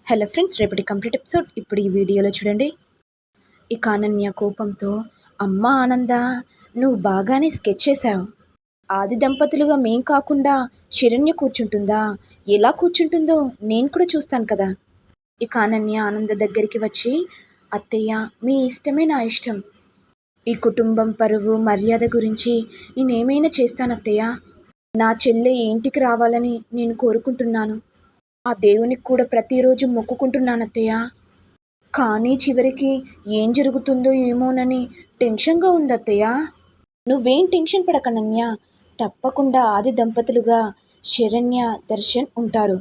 Hello friends, రేపటి complete episode ఇప్పుడు ఈ వీడియోలో చూడండి. ఇక అనన్య కోపంతో, అమ్మ ఆనంద, నువ్వు బాగానే స్కెచ్ చేశావు. ఆది దంపతులుగా మేం కాకుండా శరణ్య కూర్చుంటుందా? ఎలా కూర్చుంటుందో నేను కూడా చూస్తాను కదా. ఇక అనన్య ఆనంద దగ్గరికి వచ్చి, అత్తయ్య, మీ ఇష్టమే నా ఇష్టం. ఈ కుటుంబం పరువు మర్యాద గురించి నేనేమైనా చేస్తాను అత్తయ్య. నా చెల్లె ఈ ఇంటికి రావాలని నేను కోరుకుంటున్నాను. ఆ దేవునికి కూడా ప్రతిరోజు మొక్కుకుంటున్నాను అత్తయ్య. కానీ చివరికి ఏం జరుగుతుందో ఏమోనని టెన్షన్గా ఉంది అత్తయ్య. నువ్వేం టెన్షన్ పడకనన్య. తప్పకుండా ఆది దంపతులుగా శరణ్య, దర్శన్ ఉంటారు.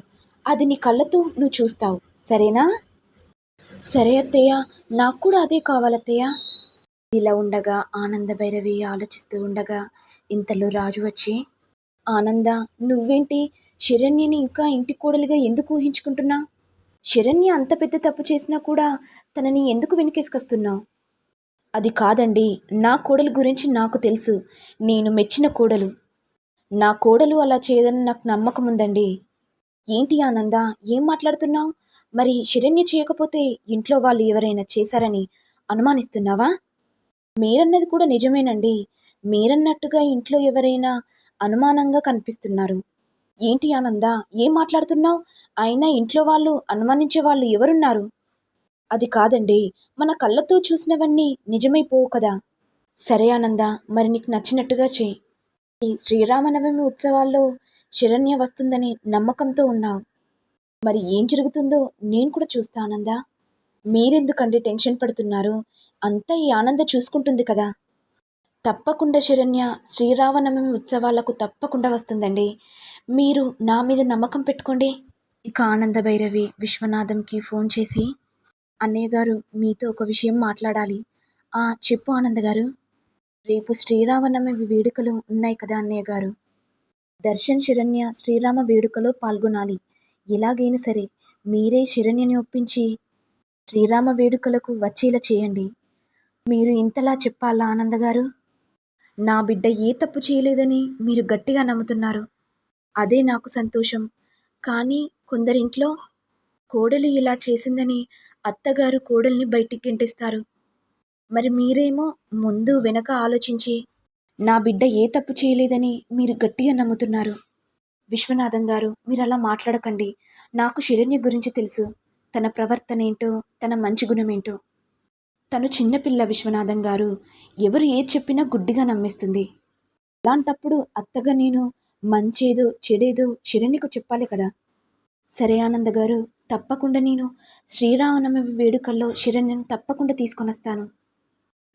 అది నీ కళ్ళతో నువ్వు చూస్తావు, సరేనా? సరే అత్తయ్య, నాకు కూడా అదే కావాలత్తయ్య. ఇలా ఉండగా ఆనంద భైరవి ఆలోచిస్తూ ఉండగా ఇంతలో రాజు వచ్చి, ఆనంద, నువ్వేంటి శరణ్యని ఇంకా ఇంటి కోడలిగా ఎందుకు ఊహించుకుంటున్నావు? శరణ్య అంత పెద్ద తప్పు చేసినా కూడా తనని ఎందుకు వెనకేసుకొస్తున్నావు? అది కాదండి, నా కోడలు గురించి నాకు తెలుసు. నేను మెచ్చిన కోడలు. నా కోడలు అలా చేయదని నాకు నమ్మకం ఉందండి. ఏంటి ఆనంద, ఏం మాట్లాడుతున్నావు? మరి శరణ్య చేయకపోతే ఇంట్లో వాళ్ళు ఎవరైనా చేశారని అనుమానిస్తున్నావా? మీరన్నది కూడా నిజమేనండి. మీరన్నట్టుగా ఇంట్లో ఎవరైనా అనుమానంగా కనిపిస్తున్నారు. ఏంటి ఆనంద, ఏం మాట్లాడుతున్నావు? అయినా ఇంట్లో వాళ్ళు అనుమానించే వాళ్ళు ఎవరున్నారు? అది కాదండి, మన కళ్ళతో చూసినవన్నీ నిజమైపోవు కదా. సరే ఆనంద, మరి నీకు నచ్చినట్టుగా చెయ్యి. ఈ శ్రీరామనవమి ఉత్సవాల్లో శరణ్య వస్తుందని నమ్మకంతో ఉన్నావు. మరి ఏం జరుగుతుందో నేను కూడా చూస్తా ఆనంద. మీరెందుకండి టెన్షన్ పడుతున్నారు? అంతా ఈ ఆనంద చూసుకుంటుంది కదా. తప్పకుండా శరణ్య శ్రీరామనవమి ఉత్సవాలకు తప్పకుండా వస్తుందండి. మీరు నా మీద నమ్మకం పెట్టుకోండి. ఇక ఆనంద భైరవి విశ్వనాథంకి ఫోన్ చేసి, అన్నయ్య గారు, మీతో ఒక విషయం మాట్లాడాలి. చెప్పు ఆనంద గారు. రేపు శ్రీరామనవమి వేడుకలు ఉన్నాయి కదా అన్నయ్య గారు. దర్శన్ శరణ్య శ్రీరామ వేడుకలో పాల్గొనాలి. ఎలాగైనా సరే మీరే శరణ్యని ఒప్పించి శ్రీరామ వేడుకలకు వచ్చేలా చేయండి. మీరు ఇంతలా చెప్పాలా ఆనంద గారు? నా బిడ్డ ఏ తప్పు చేయలేదని మీరు గట్టిగా నమ్ముతున్నారు. అదే నాకు సంతోషం. కానీ కొందరింట్లో కోడలు ఇలా చేసిందని అత్తగారు కోడల్ని బయటికి గెంటేస్తారు. మరి మీరేమో ముందు వెనక ఆలోచించి నా బిడ్డ ఏ తప్పు చేయలేదని మీరు గట్టిగా నమ్ముతున్నారు. విశ్వనాథం గారు, మీరు అలా మాట్లాడకండి. నాకు శరణ్య గురించి తెలుసు. తన ప్రవర్తన ఏంటో, తన మంచి గుణమేంటో. తను చిన్నపిల్ల విశ్వనాథం గారు. ఎవరు ఏది చెప్పినా గుడ్డిగా నమ్మేస్తుంది. అలాంటప్పుడు అత్తగా నేను మంచేదో చెడేదో శరణ్యకు చెప్పాలి కదా. సరే ఆనంద గారు, తప్పకుండా నేను శ్రీరామనవమి వేడుకల్లో శరణ్యను తప్పకుండా తీసుకొని వస్తాను.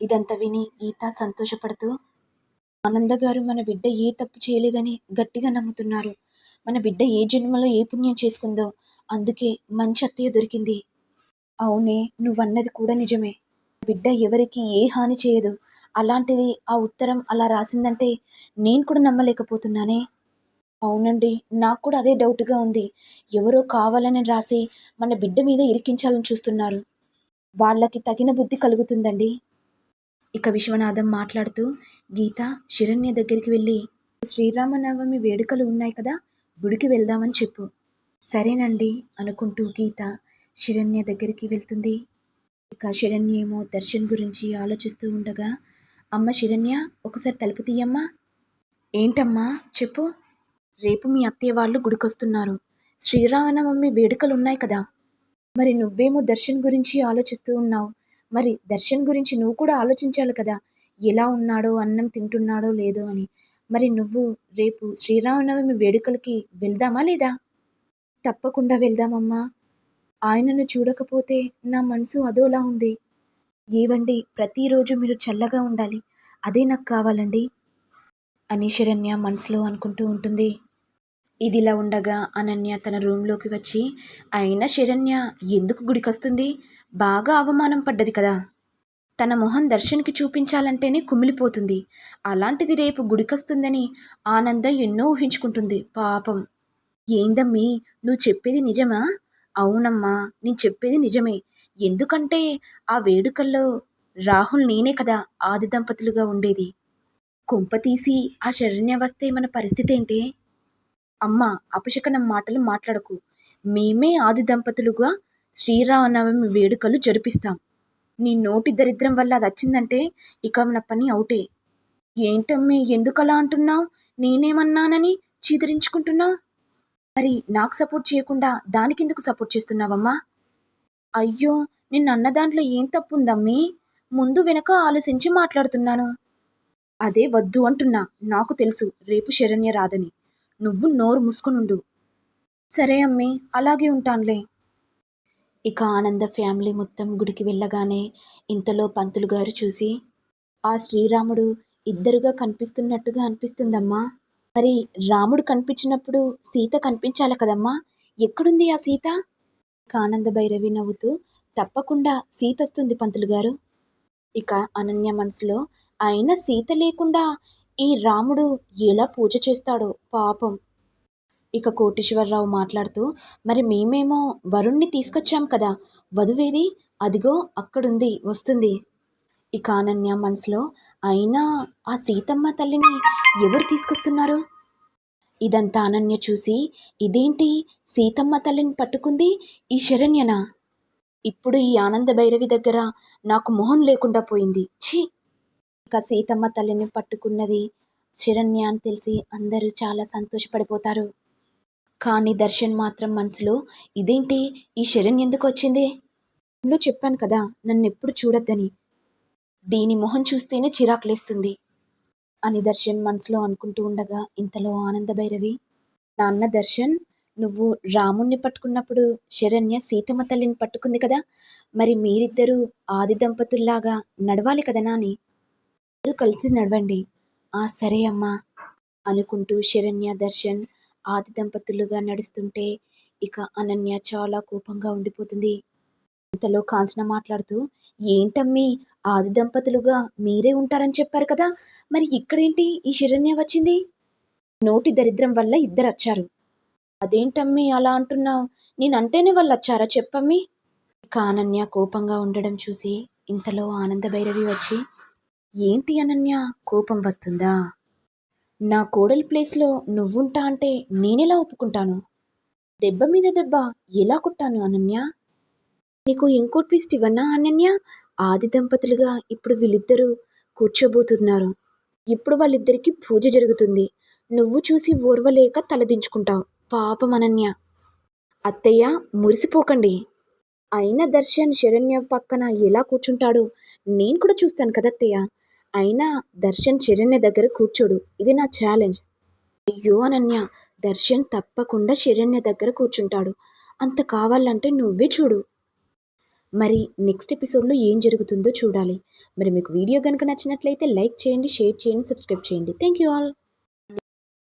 ఇదంతా విని గీత సంతోషపడుతూ, ఆనంద గారు మన బిడ్డ ఏ తప్పు చేయలేదని గట్టిగా నమ్ముతున్నారు. మన బిడ్డ ఏ జన్మలో ఏ పుణ్యం చేసుకుందో అందుకే మంచి అత్తయ్య దొరికింది. అవునే, నువ్వన్నది కూడా నిజమే. బిడ్డ ఎవరికి ఏ హాని చేయదు. అలాంటిది ఆ ఉత్తరం అలా రాసిందంటే నేను కూడా నమ్మలేకపోతున్నానే. అవునండి, నాకు కూడా అదే డౌట్గా ఉంది. ఎవరో కావాలని రాసి మన బిడ్డ మీద ఇరికించాలని చూస్తున్నారు. వాళ్ళకి తగిన బుద్ధి కలుగుతుందండి. ఇక విశ్వనాథం మాట్లాడుతూ, గీత, శరణ్య దగ్గరికి వెళ్ళి శ్రీరామనవమి వేడుకలు ఉన్నాయి కదా, గుడికి వెళ్దామని చెప్పు. సరేనండి అనుకుంటూ గీత శరణ్య దగ్గరికి వెళ్తుంది. ఇక శరణ్య ఏమో దర్శన్ గురించి ఆలోచిస్తూ ఉండగా, అమ్మ శరణ్య, ఒకసారి తలుపు తీయమ్మా. ఏంటమ్మా, చెప్పు. రేపు మీ అత్తయ్య వాళ్ళు గుడికొస్తున్నారు. శ్రీరామనవమి వేడుకలు ఉన్నాయి కదా. మరి నువ్వేమో దర్శన్ గురించి ఆలోచిస్తూ ఉన్నావు. మరి దర్శన్ గురించి నువ్వు కూడా ఆలోచించాలి కదా. ఎలా ఉన్నాడో, అన్నం తింటున్నాడో లేదో అని. మరి నువ్వు రేపు శ్రీరామనవమి వేడుకలకి వెళ్దామా లేదా? తప్పకుండా వెళ్దామమ్మా. ఆయనను చూడకపోతే నా మనసు అదోలా ఉంది. ఏవండి, ప్రతిరోజు మీరు చల్లగా ఉండాలి, అదే నాకు కావాలండి అని శరణ్య మనసులో అనుకుంటూ ఉంటుంది. ఇదిలా ఉండగా అనన్య తన రూమ్లోకి వచ్చి, అయినా శరణ్య ఎందుకు గుడికొస్తుంది? బాగా అవమానం పడ్డది కదా. తన మొహం దర్శన్కి చూపించాలంటేనే కుమిలిపోతుంది. అలాంటిది రేపు గుడికొస్తుందని ఆనంద ఎన్నో ఊహించుకుంటుంది పాపం. ఏందమ్మీ, నువ్వు చెప్పేది నిజమా? అవునమ్మా, నేను చెప్పేది నిజమే. ఎందుకంటే ఆ వేడుకల్లో రాహుల్ నేనే కదా ఆది దంపతులుగా ఉండేది. కొంపతీసి ఆ శరణ్య వస్తే మన పరిస్థితి ఏంటి? అమ్మ, అపశకనం మాటలు మాట్లాడకు. మేమే ఆది దంపతులుగా శ్రీరామనవమి వేడుకలు జరిపిస్తాం. నీ నోటి దరిద్రం వల్ల అది వచ్చిందంటే ఇక నా పని అవుటే. ఏంటమ్మీ ఎందుకలా అంటున్నావు? నేనేమన్నానని చీదరించుకుంటున్నావు? మరి నాకు సపోర్ట్ చేయకుండా దానికెందుకు సపోర్ట్ చేస్తున్నావమ్మా? అయ్యో! నిన్నన్న దాంట్లో ఏం తప్పుందమ్మీ? ముందు వెనక ఆలోచించి మాట్లాడుతున్నాను. అదే వద్దు అంటున్నా. నాకు తెలుసు రేపు శరణ్య రాదని. నువ్వు నోరు మూసుకొనుండు. సరే అమ్మీ, అలాగే ఉంటానులే. ఇక ఆనంద ఫ్యామిలీ మొత్తం గుడికి వెళ్ళగానే ఇంతలో పంతులు గారు చూసి, ఆ శ్రీరాముడు ఇద్దరుగా కనిపిస్తున్నట్టుగా అనిపిస్తుందమ్మా. మరి రాముడు కనిపించినప్పుడు సీత కనిపించాలి కదమ్మా! ఎక్కడుంది ఆ సీత? ఇక ఆనంద భైరవి నవ్వుతూ, తప్పకుండా సీతొస్తుంది పంతులు గారు. ఇక అనన్య మనసులో, అయినా సీత లేకుండా ఈ రాముడు ఎలా పూజ చేస్తాడో పాపం. ఇక కోటేశ్వరరావు మాట్లాడుతూ, మరి మేమేమో వరుణ్ణి తీసుకొచ్చాం కదా, వధువేది? అదిగో అక్కడుంది, వస్తుంది. ఇక అనన్య మనసులో, అయినా ఆ సీతమ్మ తల్లిని ఎవరు తీసుకొస్తున్నారు? ఇదంతా అనన్య చూసి, ఇదేంటి సీతమ్మ తల్లిని పట్టుకుంది ఈ శరణ్యనా? ఇప్పుడు ఈ ఆనంద భైరవి దగ్గర నాకు మొహం లేకుండా పోయింది. ఛీ! ఇక సీతమ్మ తల్లిని పట్టుకున్నది శరణ్య అని తెలిసి అందరూ చాలా సంతోషపడిపోతారు. కానీ దర్శన్ మాత్రం మనసులో, ఇదేంటి ఈ శరణ్ ఎందుకు వచ్చింది? నేను చెప్పాను కదా నన్నెప్పుడు చూడొద్దని. దీని మొహం చూస్తేనే చిరాకులేస్తుంది అని దర్శన్ మనసులో అనుకుంటూ ఉండగా ఇంతలో ఆనంద భైరవి, నాన్న దర్శన్, నువ్వు రాముణ్ణి పట్టుకున్నప్పుడు శరణ్య సీతమ్మ తల్లిని పట్టుకుంది కదా, మరి మీరిద్దరూ ఆది దంపతుల్లాగా నడవాలి కదా నాని, ఇద్దరు కలిసి నడవండి. ఆ సరే అమ్మా అనుకుంటూ శరణ్య దర్శన్ ఆది దంపతులుగా నడుస్తుంటే ఇక అనన్య చాలా కోపంగా ఉండిపోతుంది. ఇంతలో కాంచన మాట్లాడుతూ, ఏంటమ్మీ ఆది దంపతులుగా మీరే ఉంటారని చెప్పారు కదా, మరి ఇక్కడేంటి ఈ శరణ్య వచ్చింది? నోటి దరిద్రం వల్ల ఇద్దరు వచ్చారు. అదేంటమ్మీ అలా అంటున్నావు? నేనంటేనే వాళ్ళు వచ్చారా చెప్పమ్మీ? ఇక అనన్య కోపంగా ఉండడం చూసి ఇంతలో ఆనంద భైరవి వచ్చి, ఏంటి అనన్య కోపం వస్తుందా? నా కోడలి ప్లేస్లో నువ్వుంటా అంటే నేనెలా ఒప్పుకుంటాను? దెబ్బ మీద దెబ్బ ఎలా కొట్టాను అనన్య? నీకు ఇంకో ట్విస్ట్ ఇవ్వనా అనన్య? ఆది దంపతులుగా ఇప్పుడు వీళ్ళిద్దరూ కూర్చోబోతున్నారు. ఇప్పుడు వాళ్ళిద్దరికీ పూజ జరుగుతుంది. నువ్వు చూసి ఓర్వలేక తలదించుకుంటావు. పాపం అనన్య. అత్తయ్య మురిసిపోకండి. అయినా దర్శన్ శరణ్య పక్కన ఎలా కూర్చుంటాడో నేను కూడా చూస్తాను కదత్తయ్య. అయినా దర్శన్ శరణ్య దగ్గర కూర్చోడు. ఇది నా ఛాలెంజ్. అయ్యో అనన్య, దర్శన్ తప్పకుండా శరణ్య దగ్గర కూర్చుంటాడు. అంత కావాలంటే నువ్వే చూడు. మరి నెక్స్ట్ ఎపిసోడ్లో ఏం జరుగుతుందో చూడాలి. మరి మీకు వీడియో కనుక నచ్చినట్లయితే లైక్ చేయండి, షేర్ చేయండి, సబ్స్క్రైబ్ చేయండి. Thank you all.